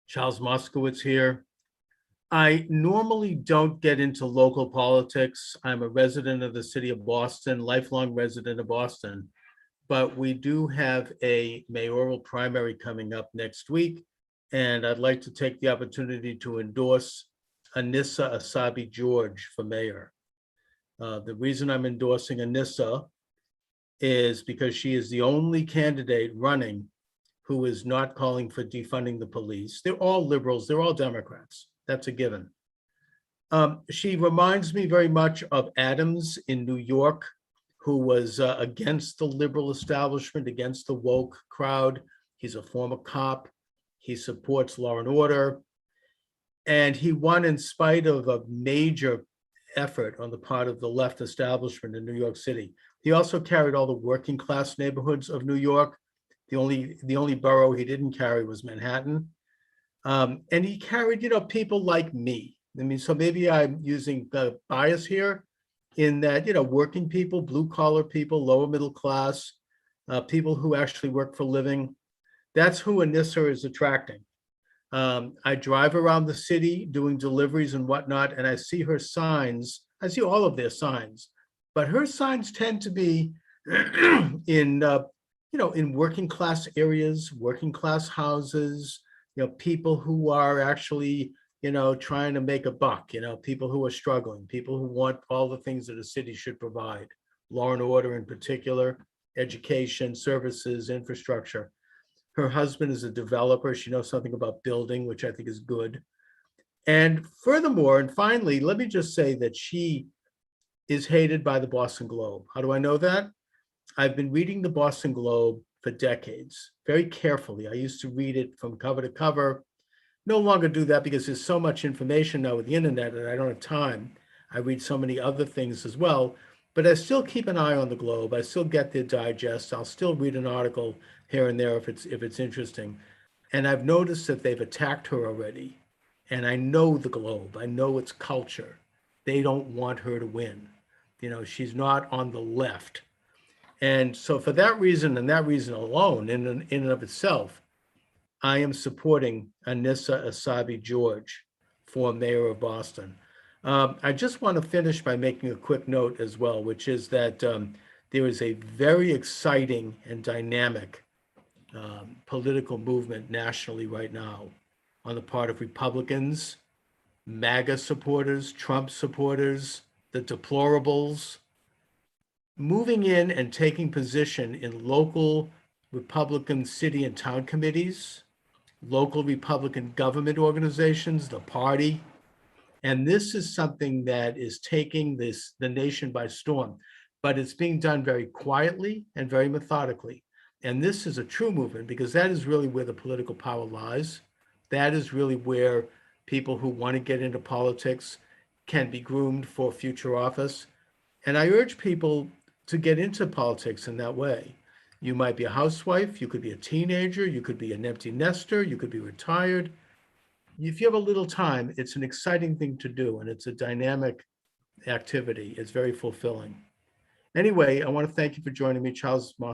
Charles Moscowitz here. I normally don't get into local politics. I'm a resident of the city of Boston, lifelong resident of Boston, but we do have a mayoral primary coming up next week, and I'd like to take the opportunity to endorse Annissa Essaibi George for mayor. The reason I'm endorsing Annissa is because she is the only candidate running who is not calling for defunding the police. They're all liberals, they're all Democrats. That's a given. She reminds me very much of Adams in New York, who was against the liberal establishment, against the woke crowd. He's a former cop. He supports law and order. And he won in spite of a major effort on the part of the left establishment in New York City. He also carried all the working class neighborhoods of New York. The only borough he didn't carry was Manhattan. And he carried, people like me. I mean, so maybe I'm using the bias here in that, working people, blue collar people, lower middle class, people who actually work for a living. That's who Annissa is attracting. I drive around the city doing deliveries and whatnot, and I see her signs. I see all of their signs, but her signs tend to be in working class areas, working class houses, people who are actually, trying to make a buck, people who are struggling, people who want all the things that a city should provide, law and order in particular, education, services, infrastructure. Her husband is a developer. She knows something about building, which I think is good. And furthermore, and finally, let me just say that she is hated by the Boston Globe. How do I know that? I've been reading the Boston Globe for decades, very carefully. I used to read it from cover to cover. No longer do that because there's so much information now with the internet and I don't have time. I read so many other things as well, but I still keep an eye on the Globe. I still get their digest. I'll still read an article here and there if it's interesting. And I've noticed that they've attacked her already. And I know the Globe. I know its culture. They don't want her to win. She's not on the left. And so for that reason and that reason alone, in and of itself, I am supporting Annissa Essaibi George for mayor of Boston. I just want to finish by making a quick note as well, which is that there is a very exciting and dynamic political movement nationally right now on the part of Republicans, MAGA supporters, Trump supporters, the deplorables, moving in and taking position in local Republican city and town committees, local Republican government organizations, the party. And this is something that is taking the nation by storm, but it's being done very quietly and very methodically. And this is a true movement because that is really where the political power lies. That is really where people who want to get into politics can be groomed for future office. And I urge people to get into politics in that way. You might be a housewife, you could be a teenager, you could be an empty nester, you could be retired. If you have a little time, it's an exciting thing to do, and it's a dynamic activity. It's very fulfilling. Anyway, I want to thank you for joining me, Charles Moscowitz.